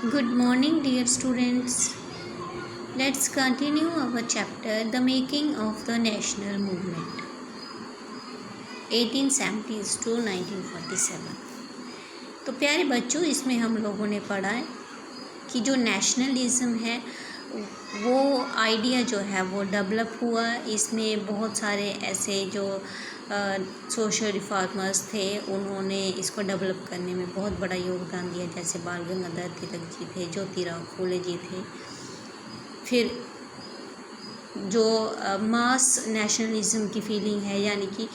Good morning, dear students. Let's continue our chapter The Making of the National Movement 1870s to 1947। तो प्यारे बच्चों, इसमें हम लोगों ने पढ़ा है कि जो नेशनलिज्म है वो आइडिया जो है वो डेवलप हुआ। इसमें बहुत सारे ऐसे जो सोशल रिफॉर्मर्स थे उन्होंने इसको डेवलप करने में बहुत बड़ा योगदान दिया, जैसे बाल गंगाधर तिलक जी थे, ज्योतिराव फूले जी थे। फिर जो मास नेशनलिज्म की फीलिंग है, यानी कि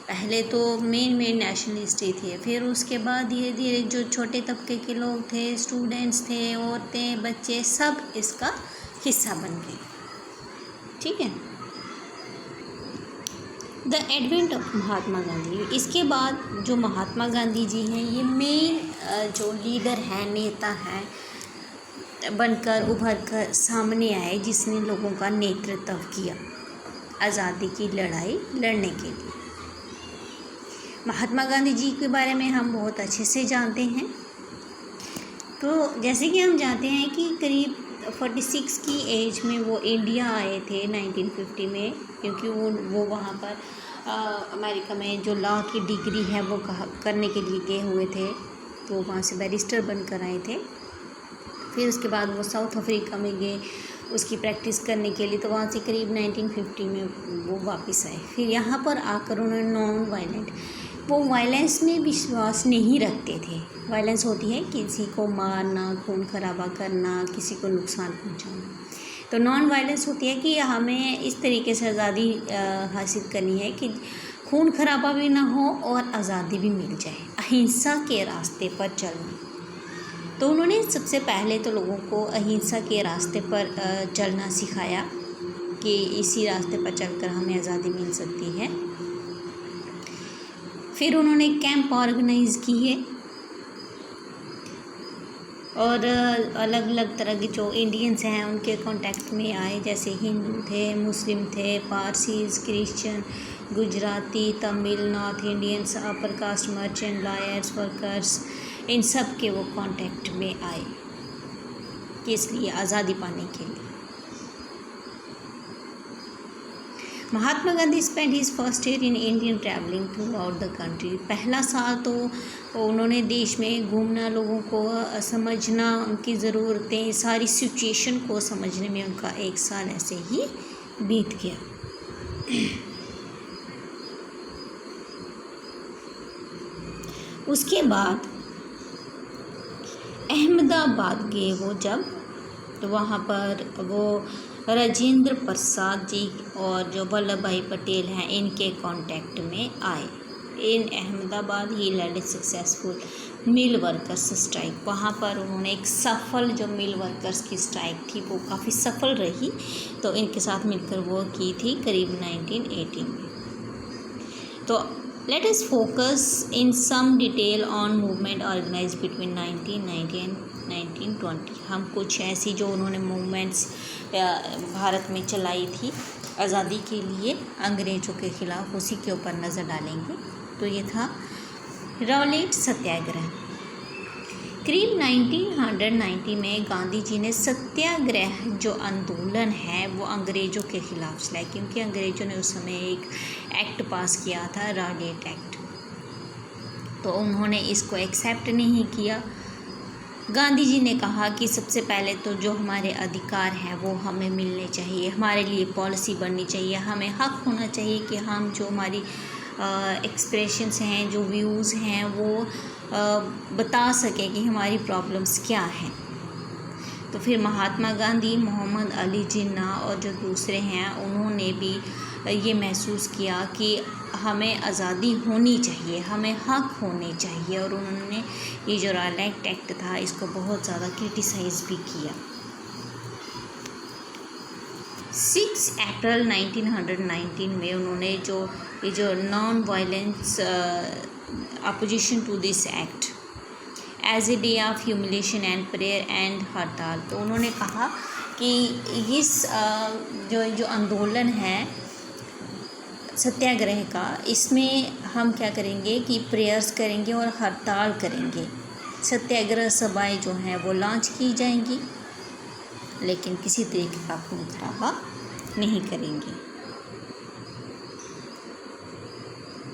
पहले तो मेन नेशनलिस्ट ही थे, फिर उसके बाद धीरे धीरे जो छोटे तबके के लोग थे, स्टूडेंट्स थे, औरतें, बच्चे, सब इसका हिस्सा बन गए। ठीक है। The advent of Mahatma Gandhi. इसके बाद जो महात्मा गांधी जी हैं, ये मेन जो लीडर हैं, नेता हैं बनकर उभर कर सामने आए, जिसने लोगों का नेतृत्व किया आज़ादी की लड़ाई लड़ने के लिए। महात्मा गांधी जी के बारे में हम बहुत अच्छे से जानते हैं। तो जैसे कि हम जानते हैं कि करीब 46 की एज में वो इंडिया आए थे 1950 में, क्योंकि वो वहाँ पर अमेरिका में जो लॉ की डिग्री है वो करने के लिए गए हुए थे। तो वहाँ से बैरिस्टर बनकर आए थे। फिर उसके बाद वो साउथ अफ्रीका में गए उसकी प्रैक्टिस करने के लिए। तो वहाँ से करीब 1950 में वो वापस आए। फिर यहाँ पर आकर उन्होंने नॉन वायलेंट, वो वायलेंस में विश्वास नहीं रखते थे। वायलेंस होती है किसी को मारना, खून खराबा करना, किसी को नुकसान पहुँचाना। तो नॉन वायलेंस होती है कि हमें इस तरीके से आज़ादी हासिल करनी है कि खून खराबा भी ना हो और आज़ादी भी मिल जाए, अहिंसा के रास्ते पर चलना। तो उन्होंने सबसे पहले तो लोगों को अहिंसा के रास्ते पर चलना सिखाया कि इसी रास्ते पर चलकर हमें आज़ादी मिल सकती है। फिर उन्होंने कैंप ऑर्गेनाइज़ किए और अलग अलग तरह के जो इंडियंस हैं उनके कांटेक्ट में आए, जैसे हिंदू थे, मुस्लिम थे, Parsis, Christian, Gujarati, Tamil, north Indians, upper caste, merchant, lawyers, workers, इन सब के वो कांटेक्ट में आए, किस लिए? आज़ादी पाने के लिए। Mahatma Gandhi spend his first year in Indian travelling throughout the country. पहला साल तो उन्होंने देश में घूमना, लोगों को समझना, उनकी ज़रूरतें, सारी सिचुएशन को समझने में उनका एक साल ऐसे ही बीत गया। उसके बाद अहमदाबाद गए वो जब, तो वहाँ पर वो राजेंद्र प्रसाद जी और जो वल्लभ भाई पटेल हैं इनके कांटेक्ट में आए। इन अहमदाबाद ही led successful mill workers strike. वहाँ पर उन्होंने एक सफल जो मिल वर्कर्स की स्ट्राइक थी वो काफ़ी सफल रही, तो इनके साथ मिलकर वो की थी करीब 1918 में। तो let us focus in some detail on movement organize between 1990 and 1920। हम कुछ ऐसी जो उन्होंने मूवमेंट्स भारत में चलाई थी आज़ादी के लिए अंग्रेज़ों के ख़िलाफ़, उसी के ऊपर नज़र डालेंगे। तो ये था रॉलेट सत्याग्रह। करीब 1990 में गांधी जी ने सत्याग्रह जो आंदोलन है वो अंग्रेज़ों के ख़िलाफ़ चलाया, क्योंकि अंग्रेज़ों ने उस समय एक एक्ट पास किया था, रॉलेट एक्ट। तो उन्होंने इसको एक्सेप्ट नहीं किया। गांधी जी ने कहा कि सबसे पहले तो जो हमारे अधिकार हैं वो हमें मिलने चाहिए, हमारे लिए पॉलिसी बननी चाहिए, हमें हक होना चाहिए कि हम जो हमारी एक्सप्रेशंस हैं, जो व्यूज़ हैं, वो बता सकें कि हमारी प्रॉब्लम्स क्या हैं। तो फिर महात्मा गांधी, मोहम्मद अली जिन्ना और जो दूसरे हैं उन्होंने भी ये महसूस किया कि हमें आज़ादी होनी चाहिए, हमें हक होने चाहिए, और उन्होंने ये जो रॉलेट एक्ट था इसको बहुत ज़्यादा क्रिटिसाइज़ भी किया। 6 अप्रैल 1919 में उन्होंने ये जो non violence opposition to this act as a day of humiliation and prayer and hartal. तो उन्होंने कहा कि इस जो आंदोलन है सत्याग्रह का, इसमें हम क्या करेंगे कि प्रेयर्स करेंगे और हड़ताल करेंगे। सत्याग्रह सभाएं जो हैं वो लॉन्च की जाएंगी, लेकिन किसी तरीके का खून खराबा नहीं करेंगे।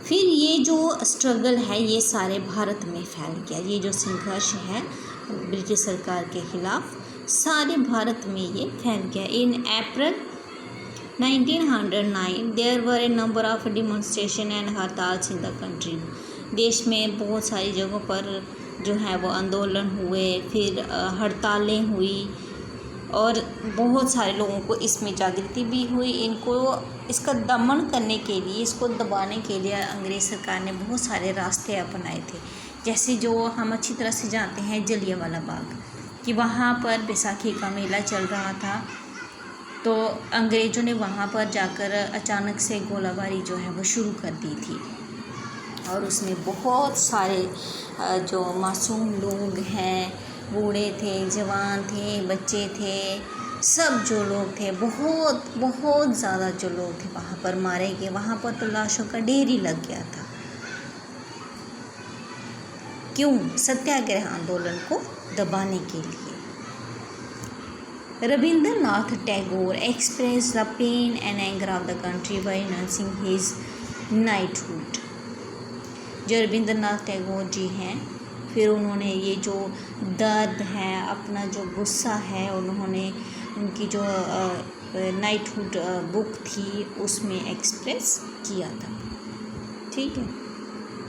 फिर ये जो स्ट्रगल है ये सारे भारत में फैल गया। ये जो संघर्ष है ब्रिटिश सरकार के खिलाफ सारे भारत में ये फैल गया। In April 1909 there were a number of demonstration and hartals in the country. देश में बहुत सारी जगहों पर जो है वो आंदोलन हुए, फिर हड़तालें हुई और बहुत सारे लोगों को इसमें जागृति भी हुई। इनको इसका दमन करने के लिए, इसको दबाने के लिए अंग्रेज़ सरकार ने बहुत सारे रास्ते अपनाए थे। जैसे जो हम अच्छी तरह से जानते हैं जलियांवाला बाग, कि वहाँ पर बैसाखी का मेला चल रहा था, तो अंग्रेज़ों ने वहाँ पर जाकर अचानक से गोलाबारी जो है वो शुरू कर दी थी और उसमें बहुत सारे जो मासूम लोग हैं, बूढ़े थे, जवान थे, बच्चे थे, सब जो लोग थे, बहुत बहुत ज़्यादा जो लोग थे वहाँ पर मारे गए। वहाँ पर तो लाशों का ढेर ही लग गया था। क्यों? सत्याग्रह आंदोलन को दबाने के लिए। Rabindranath Tagore express the pain and anger of the country by announcing his knighthood. जो रविंद्रनाथ टैगोर जी हैं, फिर उन्होंने ये जो दर्द है, अपना जो गुस्सा है, उन्होंने उनकी जो नाइटहुड बुक थी उसमें एक्सप्रेस किया था। ठीक है।